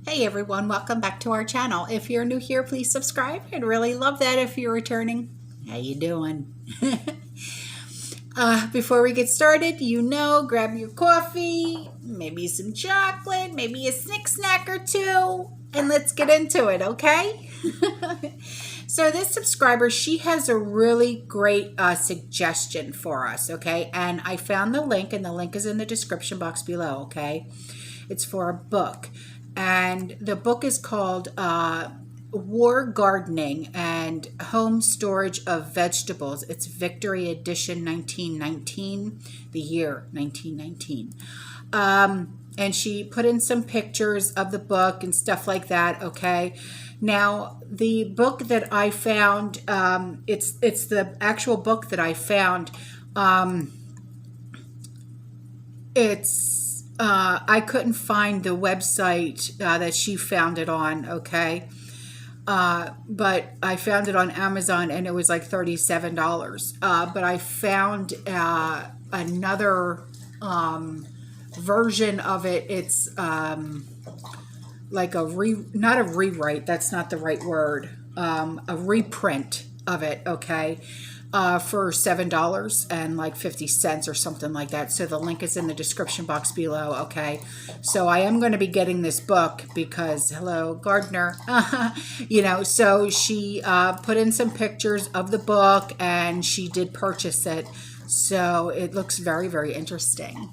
Hey everyone, welcome back to our channel. If you're new here, please subscribe. I'd really love that if you're returning. How you doing? Before we get started, grab your coffee, maybe some chocolate, maybe a snack or two, and let's get into it, okay? So this subscriber, she has a really great suggestion for us, okay? And I found the link, and the link is in the description box below, okay? It's for a book. And the book is called War Gardening and Home Storage of Vegetables. It's Victory Edition 1919, the year 1919. And she put in some pictures of the book and stuff like that, okay? Now, the book that I found, it's the actual book that I found. I couldn't find the website that she found it on, okay? But I found it on Amazon and it was like $37. But I found another version of it. It's like not a rewrite, that's not the right word, a reprint of it, okay? For $7.50 or something like that. So the link is in the description box below, okay? So I am going to be getting this book because, hello, gardener, so she put in some pictures of the book and she did purchase it. So it looks very, very interesting.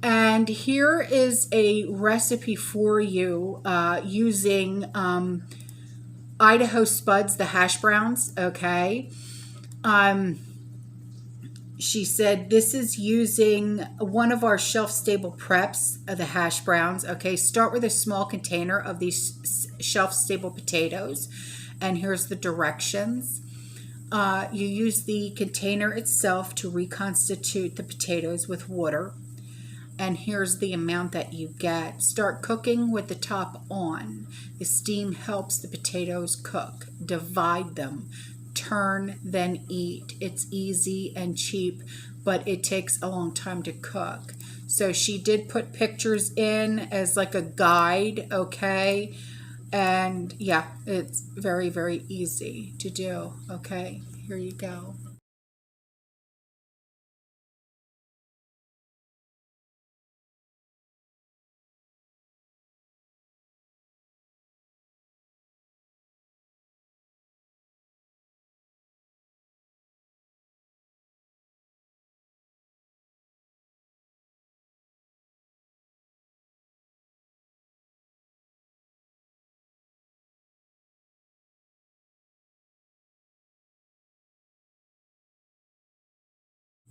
And here is a recipe for you using Idaho spuds, the hash browns, okay? She said this is using one of our shelf-stable preps of the hash browns, okay? Start with a small container of these shelf-stable potatoes. And here's the directions. You use the container itself to reconstitute the potatoes with water. And here's the amount that you get. Start cooking with the top on. The steam helps the potatoes cook. Divide them. Turn, then eat. It's easy and cheap, but it takes a long time to cook. So she did put pictures in as like a guide, okay? And yeah, it's very, very easy to do, okay? Here you go.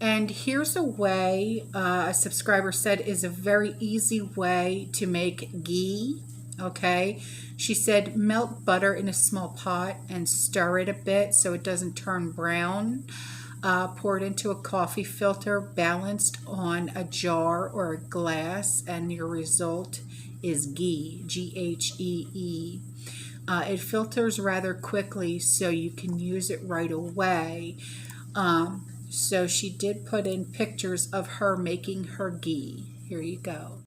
And here's a way, a subscriber said, is a very easy way to make ghee, okay? She said melt butter in a small pot and stir it a bit so it doesn't turn brown. Pour it into a coffee filter balanced on a jar or a glass, and your result is ghee, G-H-E-E. It filters rather quickly so you can use it right away. So she did put in pictures of her making her ghee. Here you go.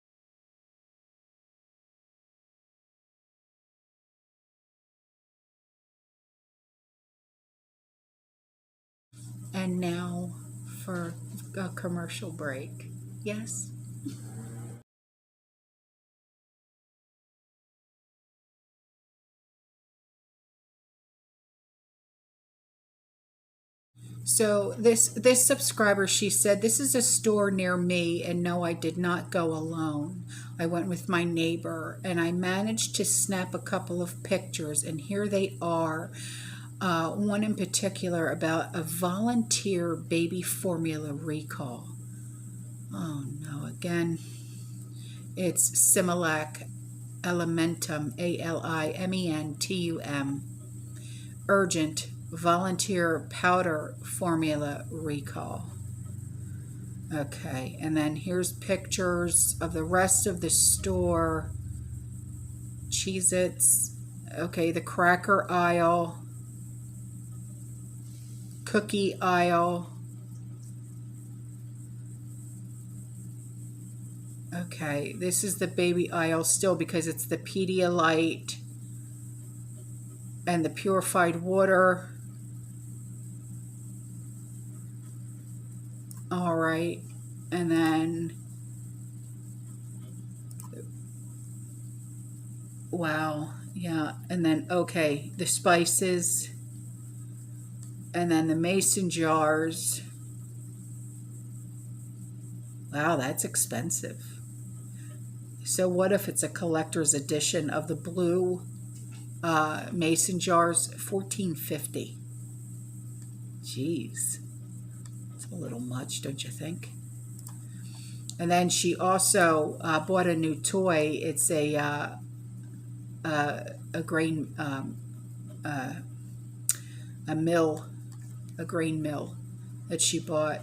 And now for a commercial break. Yes? So this subscriber, she said, this is a store near me, and no, I did not go alone. I went with my neighbor, and I managed to snap a couple of pictures, and here they are. One in particular about a volunteer baby formula recall. Oh no, again, it's Similac Alimentum, Alimentum, urgent volunteer powder formula recall. Okay, and then here's pictures of the rest of the store. Cheez-Its. Okay, the cracker aisle. Cookie aisle. Okay, this is the baby aisle still because it's the Pedialyte and the purified water. All right, and then, wow, yeah, and then, okay, the spices, and then the mason jars. Wow, that's expensive. So what if it's a collector's edition of the blue mason jars? $14.50. Jeez, it's a little much, don't you think? And then she also bought a new toy. It's a grain a mill, a grain mill that she bought.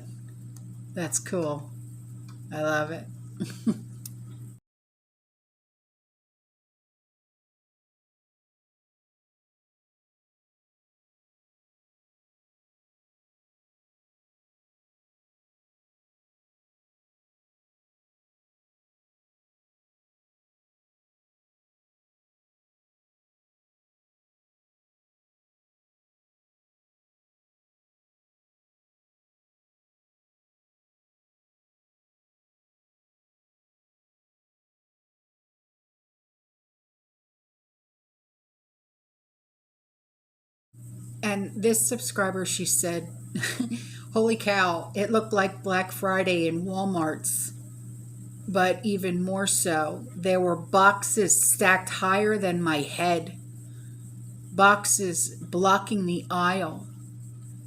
That's cool. I love it. And this subscriber, she said, holy cow, it looked like Black Friday in Walmart's, but even more so. There were boxes stacked higher than my head, boxes blocking the aisle.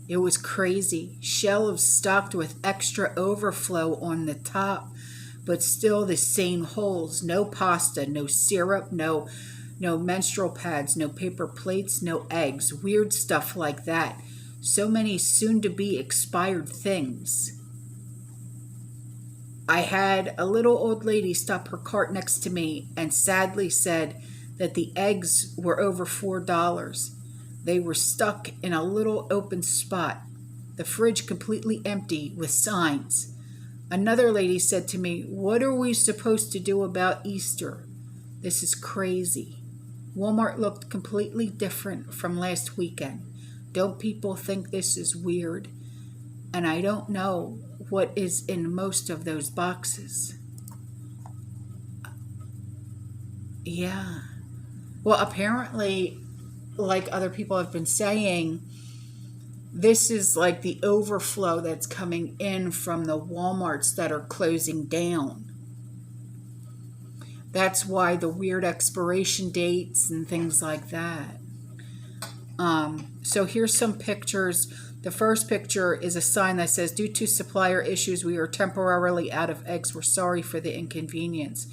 It was crazy. Shelves stocked with extra overflow on the top, but still the same holes. No pasta, no syrup, no menstrual pads, no paper plates, no eggs. Weird stuff like that. So many soon-to-be expired things. I had a little old lady stop her cart next to me and sadly said that the eggs were over $4. They were stuck in a little open spot. The fridge completely empty with signs. Another lady said to me, "What are we supposed to do about Easter? This is crazy." Walmart looked completely different from last weekend. Don't people think this is weird? And I don't know what is in most of those boxes. Yeah. Well, apparently, like other people have been saying, this is like the overflow that's coming in from the Walmarts that are closing down. That's why the weird expiration dates and things like that. So here's some pictures. The first picture is a sign that says, "Due to supplier issues, we are temporarily out of eggs. We're sorry for the inconvenience."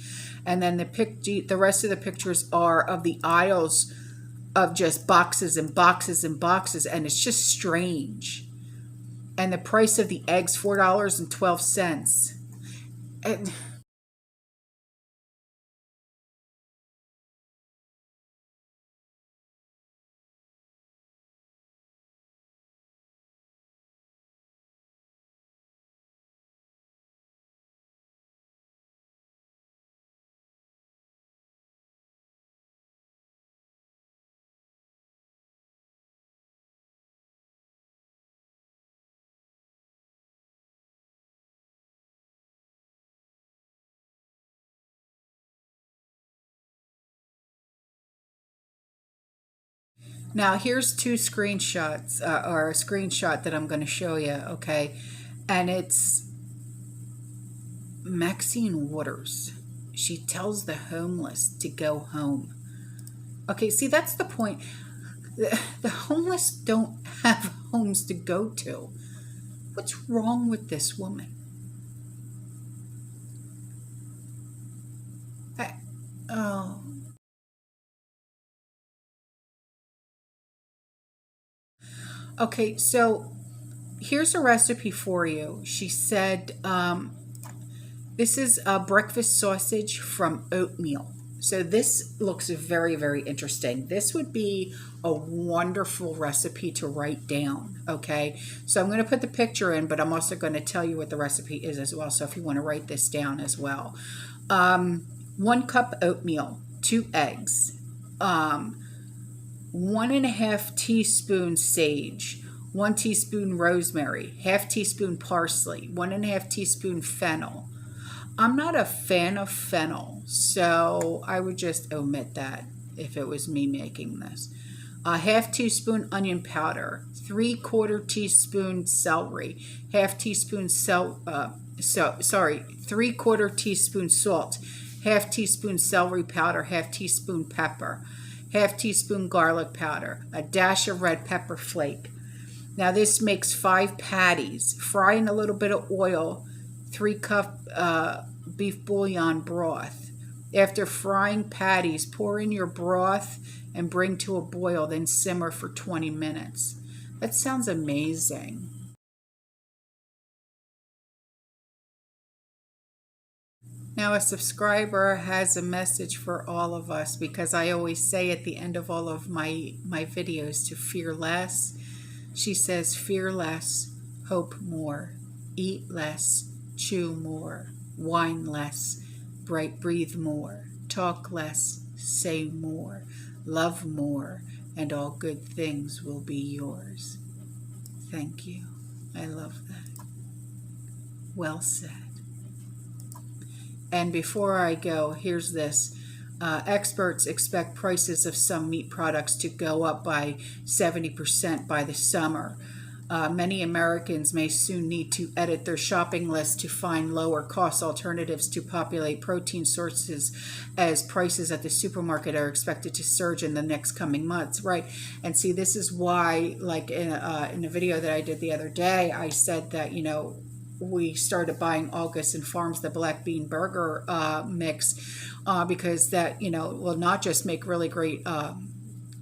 And then the rest of the pictures are of the aisles of just boxes and boxes and boxes, and it's just strange. And the price of the eggs, $4.12. And now here's two screenshots, or a screenshot that I'm going to show you, okay? And it's Maxine Waters. She tells the homeless to go home. Okay, see, that's the point. The homeless don't have homes to go to. What's wrong with this woman? I, oh, okay, so here's a recipe for you. She said, this is a breakfast sausage from oatmeal. So this looks very, very interesting. This would be a wonderful recipe to write down, okay? So I'm going to put the picture in, but I'm also going to tell you what the recipe is as well, so if you want to write this down as well. 1 cup oatmeal, 2 eggs, 1.5 teaspoons sage, 1 teaspoon rosemary, 1/2 teaspoon parsley, 1.5 teaspoon fennel. I'm not a fan of fennel, so I would just omit that if it was me making this. 1/2 teaspoon onion powder, 3/4 teaspoon celery, 1/2 teaspoon 3/4 teaspoon salt, 1/2 teaspoon celery powder, 1/2 teaspoon pepper, 1/2 teaspoon garlic powder, a dash of red pepper flake. Now this makes 5 patties. Fry in a little bit of oil, 3 cup beef bouillon broth. After frying patties, pour in your broth and bring to a boil, then simmer for 20 minutes. That sounds amazing. Now a subscriber has a message for all of us, because I always say at the end of all of my videos to fear less. She says, fear less, hope more, eat less, chew more, whine less, breathe more, talk less, say more, love more, and all good things will be yours. Thank you. I love that. Well said. And before I go, here's this. Experts expect prices of some meat products to go up by 70% by the summer. Many Americans may soon need to edit their shopping list to find lower cost alternatives to populate protein sources, as prices at the supermarket are expected to surge in the next coming months, right? And see, this is why, like in a video that I did the other day, I said that, you know, we started buying August and Farms the black bean burger mix because that, you know, will not just make really great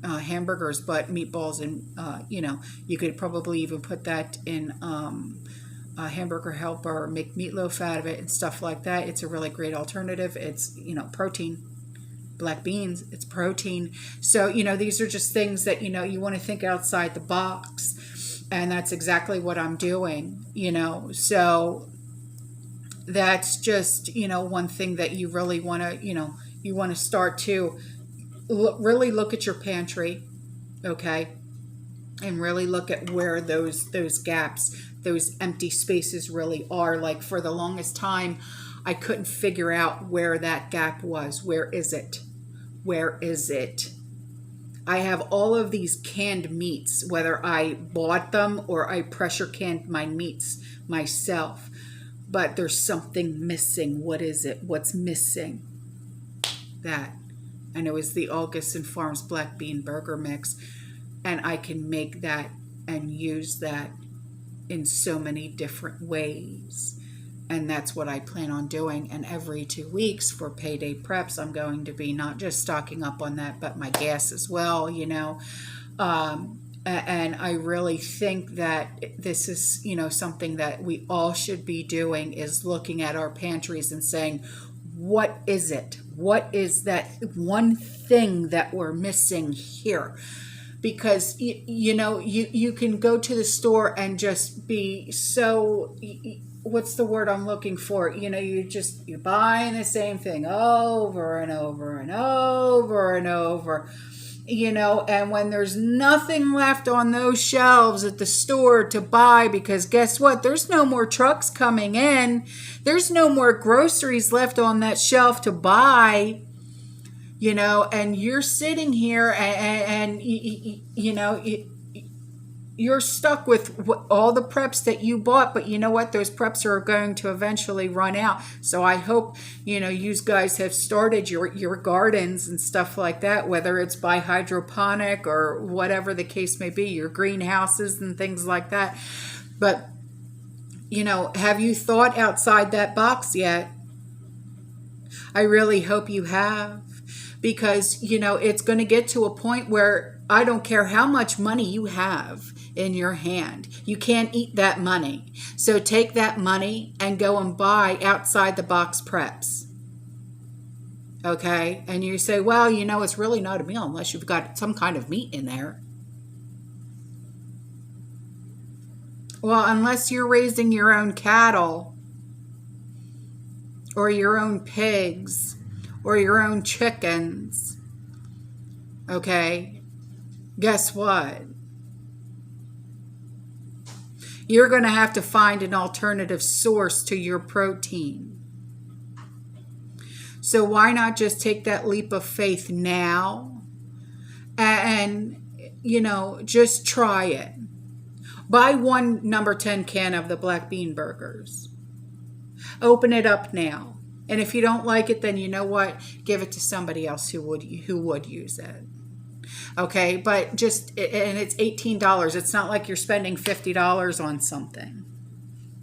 hamburgers, but meatballs, and you know, you could probably even put that in a hamburger helper, make meatloaf out of it and stuff like that. It's a really great alternative. It's, you know, protein. Black beans, it's protein. So, you know, these are just things that, you know, you want to think outside the box. And that's exactly what I'm doing, you know. So that's just, you know, one thing that you really want to, you know, you want to start to really look at your pantry, okay, and really look at where those gaps, those empty spaces really are. Like for the longest time, I couldn't figure out where that gap was. Where is it? Where is it? I have all of these canned meats, whether I bought them or I pressure canned my meats myself, but there's something missing. What is it? What's missing? That. And it was the August and Farms black bean burger mix. And I can make that and use that in so many different ways. And that's what I plan on doing. And every 2 weeks for payday preps, I'm going to be not just stocking up on that, but my gas as well, you know. And I really think that this is, you know, something that we all should be doing, is looking at our pantries and saying, what is it? What is that one thing that we're missing here? Because, you know, you can go to the store and just be so... what's the word I'm looking for? You know, you're buying the same thing over and over and over and over, you know, and when there's nothing left on those shelves at the store to buy, because guess what? There's no more trucks coming in. There's no more groceries left on that shelf to buy, you know, and you're sitting here and you know, you're stuck with all the preps that you bought, but you know what? Those preps are going to eventually run out. So I hope, you know, you guys have started your gardens and stuff like that, whether it's by hydroponic or whatever the case may be, your greenhouses and things like that. But, you know, have you thought outside that box yet? I really hope you have, because, you know, it's going to get to a point where I don't care how much money you have. in your hand. You can't eat that money. So take that money and go and buy outside the box preps. Okay? And you say, well, you know, it's really not a meal unless you've got some kind of meat in there. Well, unless you're raising your own cattle or your own pigs or your own chickens, okay, guess what? You're going to have to find an alternative source to your protein. So why not just take that leap of faith now and, you know, just try it. Buy one number 10 can of the black bean burgers. Open it up now. And if you don't like it, then you know what? Give it to somebody else who would use it. Okay, but just, and it's $18. It's not like you're spending $50 on something.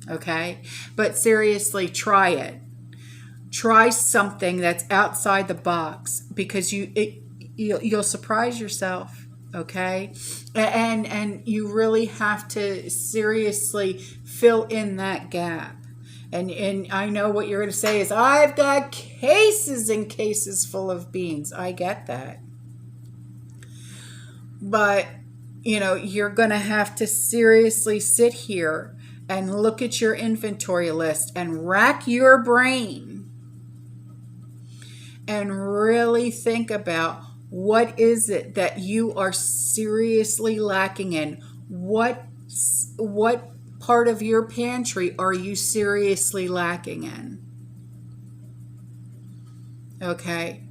Okay, but seriously, try it. Try something that's outside the box, because you'll surprise yourself. Okay, and you really have to seriously fill in that gap. And I know what you're going to say is, I've got cases and cases full of beans. I get that. But, you know, you're going to have to seriously sit here and look at your inventory list and rack your brain and really think about, what is it that you are seriously lacking in? What part of your pantry are you seriously lacking in? Okay.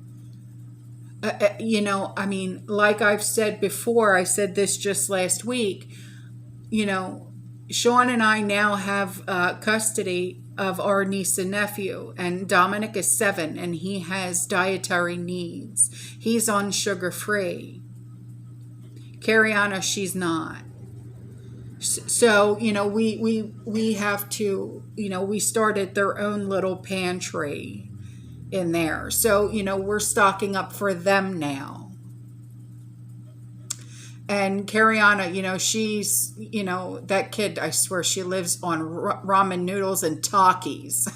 You know, I mean, like I've said before, I said this just last week, you know, Sean and I now have custody of our niece and nephew, and Dominic is 7 and he has dietary needs. He's on sugar-free. Cariana, she's not. So, you know, we have to, you know, we started their own little pantry in there. So, you know, we're stocking up for them now. And Cariana, you know, she's, you know, that kid, I swear, she lives on ramen noodles and Takis.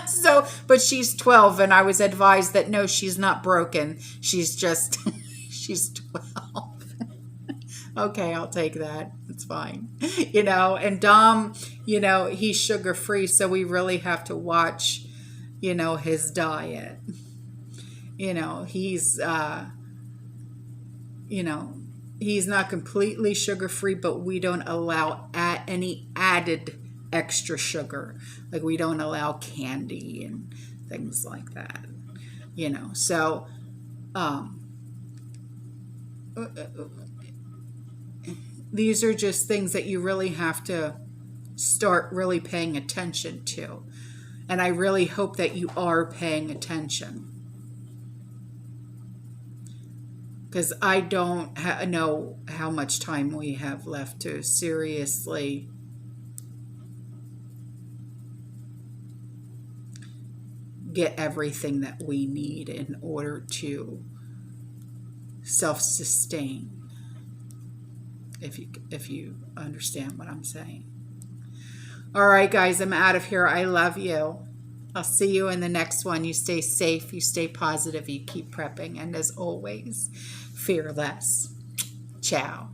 So, but she's 12, and I was advised that no, she's not broken. She's just, she's 12. Okay, I'll take that. It's fine. You know, and Dom, you know, he's sugar-free, so we really have to watch, you know, his diet. You know, he's, you know, he's not completely sugar-free, but we don't allow any added extra sugar. Like, we don't allow candy and things like that, you know. So, these are just things that you really have to start really paying attention to. And I really hope that you are paying attention. Because I don't know how much time we have left to seriously get everything that we need in order to self-sustain, if you understand what I'm saying. All right, guys, I'm out of here. I love you. I'll see you in the next one. You stay safe, you stay positive, you keep prepping, and as always, fear less. Ciao.